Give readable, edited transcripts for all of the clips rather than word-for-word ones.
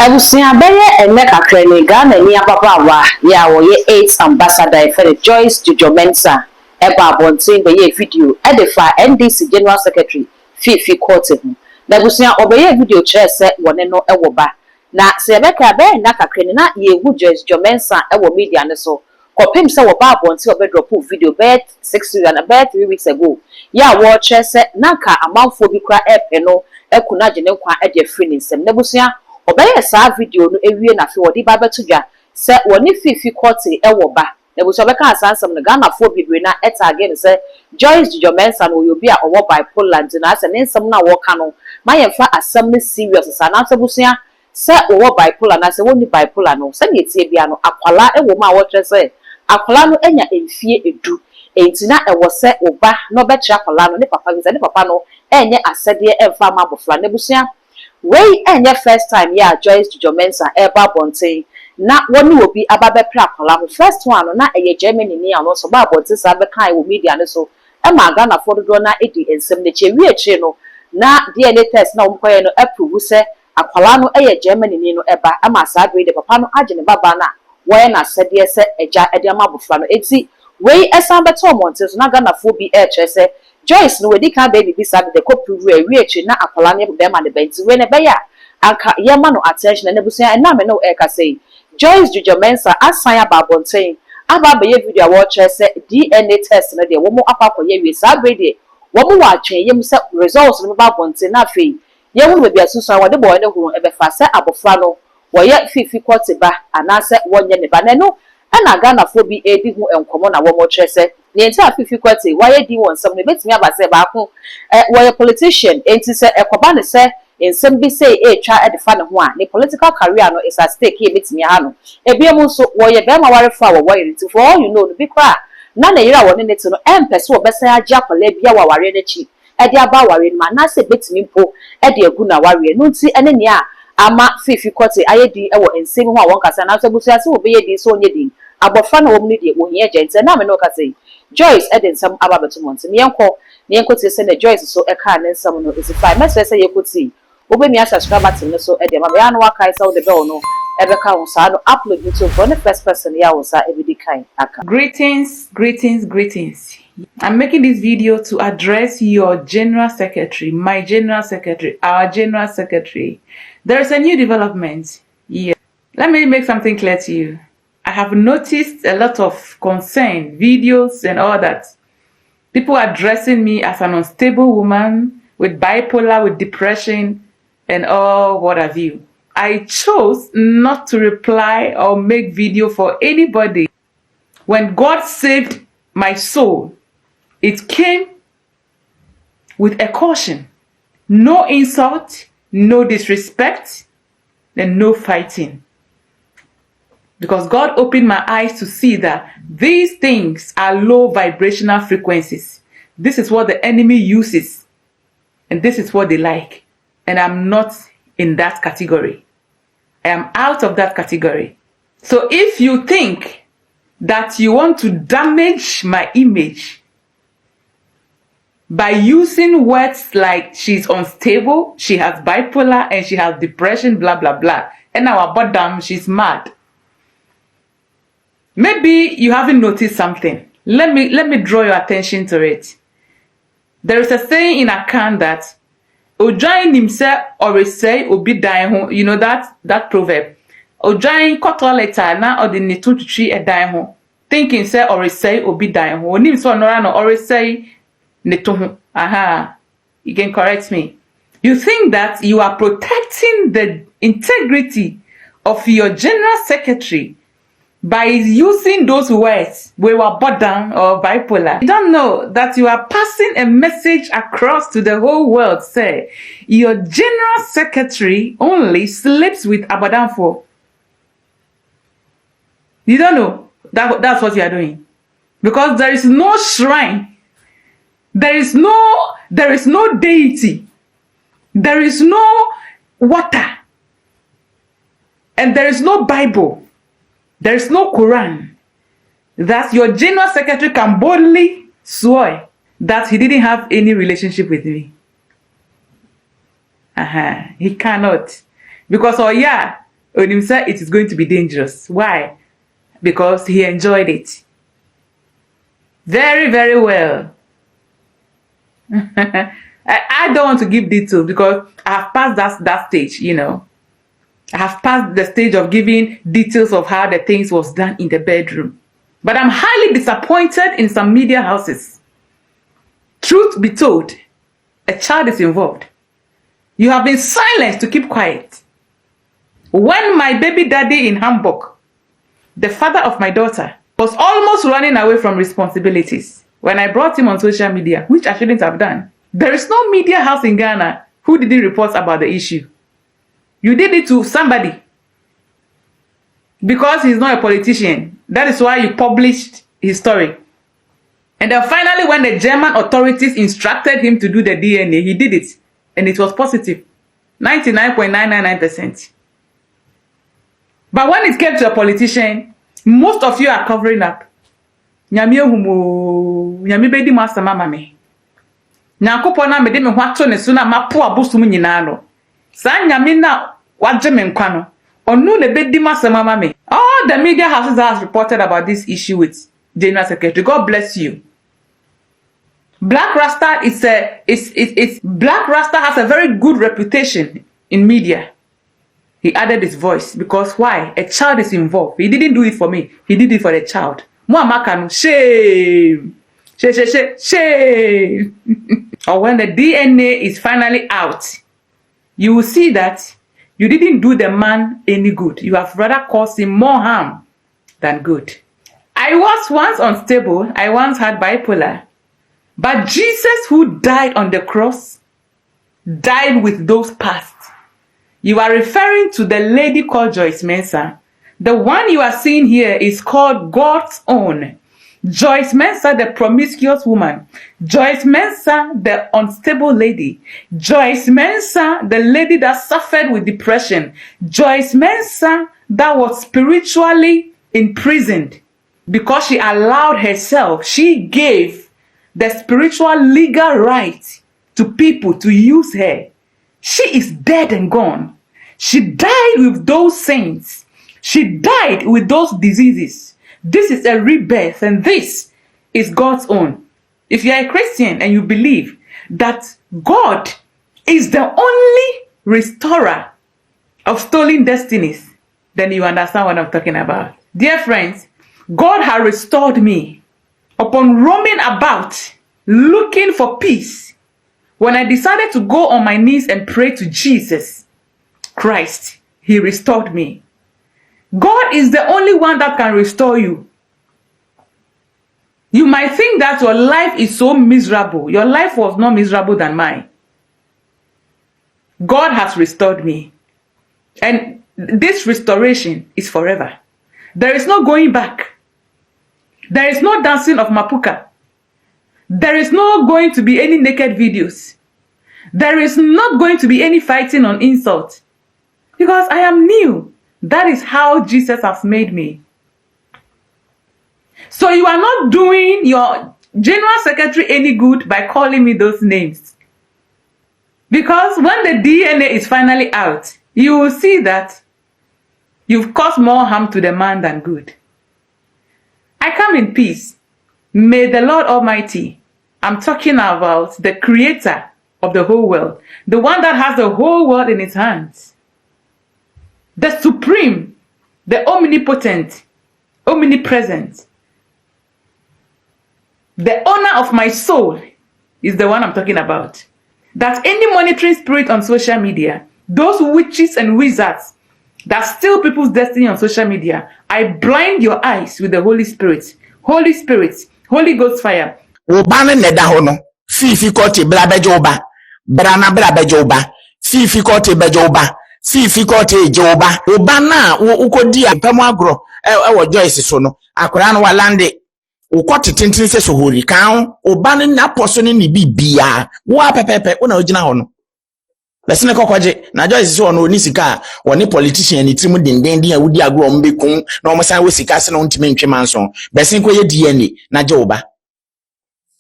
Abusia beye ene kakra ni Ghana ni apapa wa ya wo ye 8 ambassador for Joyce to Mensah eba abontin beye video edefa NDC General Secretary Fiifi Kwartey hu. Na abusia obeye video chere se wone no ewo ba. Na se beka be na kakra ni na ye hu Joyce to Mensah ewo media ne so. Kopim se wo ba abontin obedrop video be 6 weeks and about 3 weeks ago. Ya wo chere se nanka amanfo bi kra epe no ekuna gene kwa ede free ni nsem. Na abusia obeye sa video no ewie na fe wodi ba betudwa se woni Fiifi Kwartey ewo ba na buso beka asansam no Ghana fo bibre na etage ne se Joyce to Mensah no yobi a owo bipolar na se ne nsam na wo ka no mayemfa asam ne serious sa na se busia se owo bipolar na se woni bipolar no se ne tie bia no akwala ewo ma wo tre se akwala no enya emfie edu entina ewo se oba no be kira akwala no ne papa no enye asede emfa ma bofra ne busia wey enye first time ya Joyce to Mensah eba bonte na woni obi ababe pra akola mo first one no na eye Germany ni ano so ba bonte sa be kan wo media ne so e ma Ghana for do na edi ensem ne che wi eche no na DNA test na omkoye no approve se akola no eye Germany ni no eba ama sa grade papa no age ne baba na wo na sede se eja ede ama bofra no eti wey esan beto monte so na Ghana for bi eche se Joyce no wedi kan baby bi sabe de ko prove e wi echi na akwala ne be ma ne benti we ne be ya aka ye ma no attention na busia na me no e ka say Joyce to Mensah asan ya babonten aba be ye video watch say DNA test na de wo mo apakoye wi sabe de wo mo wa twen yem se results no babonten na fe ye wo be asusu wo de boy ne hu e be fa se abofra no wo ye Fiifi Kwartey ba anase wonye ne ba ne no na Ghana fo bi edi hu enkomo na wo mo trese ne nti Fiifi Kwartey why di won some ne betimi aba se ba ko wo ye politician enti se ekoba ne se ensem bi say twa edefa ne ho a ne political career no is at stake here betimi ha no ebiemu so wo ye be ma ware fa wo ye nti for all you know no bi kra na ne yira wo ne ti no empese wo be se agya kwala bia wa ware ne chi ede aba ware ma na se betimi mpo ede agu na ware no nti ene ne a ama Fiifi Kwartey ayedi ewo ensem ho a won kasa na so busia se wo be ye di so onye di abofra na wo mu de wo hie agent na me no ka say Joyce eden some ababeto monte me yenko tie se na Joyce so e ka ne nsam no is fine message say yekoti obe mi subscribe button no so e de ma ya no waka isa wo de bell no e be ka wo sa no upload YouTube for the first person ya wo sa e be di kind aka. Greetings. I'm making this video to address your general secretary, my general secretary, our general secretary. There is a new development here. Let me make something clear to you. I have noticed a lot of concern, videos and all that. People addressing me as an unstable woman with bipolar, with depression and all what have you. I chose not to reply or make video for anybody. When God saved my soul, it came with a caution. No insult, no disrespect, and no fighting. Because God opened my eyes to see that these things are low vibrational frequencies. This is what the enemy uses. And this is what they like. And I'm not in that category. I am out of that category. So if you think that you want to damage my image by using words like she's unstable, she has bipolar, and she has depression, blah, blah, blah, and our bottom, she's mad. Maybe you haven't noticed something. Let me draw your attention to it. There is a saying in Akan that Ojain himself or say obi dying, you know that proverb. Ojain kotoleta na odini tree a dying, thinking say or say obi dying. Onim so norano or say neto. Aha, you can correct me. You think that you are protecting the integrity of your general secretary by using those words, we were bottom or bipolar. You don't know that you are passing a message across to the whole world. Say, your general secretary only sleeps with Abadanfo. You don't know that's what you are doing. Because there is no shrine. There is no deity. There is no water. And there is no Bible. There is no Quran that your general secretary can boldly swear that he didn't have any relationship with me. He cannot. Because, oh yeah, Onim said it is going to be dangerous. Why? Because he enjoyed it. Very, very well. I don't want to give details because I have passed that stage, you know. I have passed the stage of giving details of how the things was done in the bedroom. But I'm highly disappointed in some media houses. Truth be told, a child is involved. You have been silenced to keep quiet. When my baby daddy in Hamburg, the father of my daughter, was almost running away from responsibilities, when I brought him on social media, which I shouldn't have done, there is no media house in Ghana who didn't report about the issue. You did it to somebody. Because he's not a politician. That is why you published his story. And then finally, when the German authorities instructed him to do the DNA, he did it. And it was positive. 99.999%. But when it came to a politician, most of you are covering up. Nyame humo, nyame bedi master mama me. Nyankopon na mede me hwato ne so na mapo abosum nyina no. Sa nyame na waje me nkwa no. Onu ne bedi master mama me. All the media houses has reported about this issue with General Secretary. God bless you. Black Rasta Black Rasta has a very good reputation in media. He added his voice because why? A child is involved. He didn't do it for me. He did it for the child. Shame. Shame. Or when the DNA is finally out, you will see that you didn't do the man any good. You have rather caused him more harm than good. I was once unstable. I once had bipolar. But Jesus, who died on the cross, died with those past. You are referring to the lady called Joyce Mensah. The one you are seeing here is called God's own. Joyce Mensah, the promiscuous woman. Joyce Mensah, the unstable lady. Joyce Mensah, the lady that suffered with depression. Joyce Mensah, that was spiritually imprisoned because she allowed herself, she gave the spiritual legal right to people to use her. She is dead and gone. She died with those saints. She died with those diseases. This is a rebirth, and this is God's own. If you are a Christian and you believe that God is the only restorer of stolen destinies, then you understand what I'm talking about. Dear friends, God has restored me upon roaming about looking for peace. When I decided to go on my knees and pray to Jesus Christ, he restored me. God is the only one that can restore you. You might think that your life is so miserable. Your life was not miserable than mine. God has restored me. And this restoration is forever. There is no going back. There is no dancing of Mapuka. There is not going to be any naked videos. There is not going to be any fighting on insult. Because I am new. That is how Jesus has made me. So you are not doing your General Secretary any good by calling me those names. Because when the DNA is finally out, you will see that you've caused more harm to the man than good. I come in peace. May the Lord Almighty, I'm talking about the creator of the whole world, the one that has the whole world in his hands, the supreme, the omnipotent, omnipresent, the owner of my soul is the one I'm talking about. That any monitoring spirit on social media, those witches and wizards that steal people's destiny on social media, I blind your eyes with the Holy Spirit. Holy Spirit, Holy Ghost fire. Obana neda hono. Fiifi Kwartey bla bejoba. Brana bla bejoba. Fiifi Kwartey bejoba. Fiifi Kwartey joba. Obana ukodi apemo agro. Ewo Joyce so no. Akora no walande. Ukoti tintin se so hori kan. Obana na poso ni bibia. Wa pepepe una ogina hono. Lesine kokwaje na Joyce so no ni sika woni politician ni trimu denden ya wudi agro mbekum na omosan we sika se no ntime ntwe manso besin ko ye DNA na joba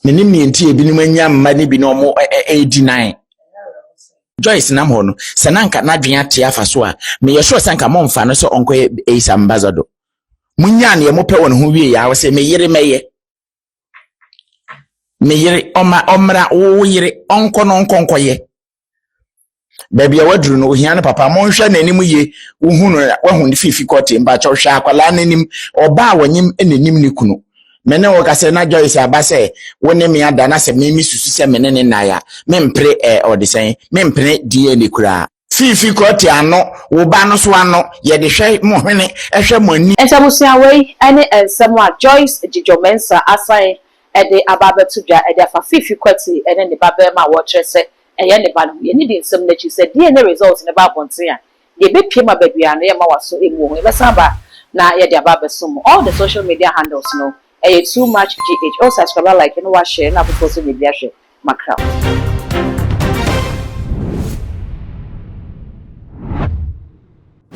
menim ni enti ebinim anya mma ni bi no mo 89 Joyce nam ho no senanka na dwen ate afa so a me ye sure sanka momfa no so onko e ambassador munya ne mo pe won ho wie ya wo se me yire omra wo yire onko no nkonkoye baby a wadru no ohia ne papa mo nhwe nanim ye wo hu no wa hu ne Fiifi Kwartey mba cho hwa akwala nanim oba wanyim enanim ne kunu mene wo ka se na Joyce abase wo ne me ada na se me susu se mene ne na ya me mpre odisen me mpre die ne kura Fiifi Kwartey ano wo ba no so ano ye de hwe mo hwene ehwe mo ani ensamusia wei ene ensamwa Joyce Mensah asan ede ababetu dwa ede afa Fiifi Kwartey ene ne babema wo kyerese eye ne ba no ye ni di nsem na chi se DNA results ne ba bonten a ye be pie ma badua no ye ma waso emu ho ye be samba na ye de ababesum all the social media handles no too much gh all subscribe like you know what share na post media share makra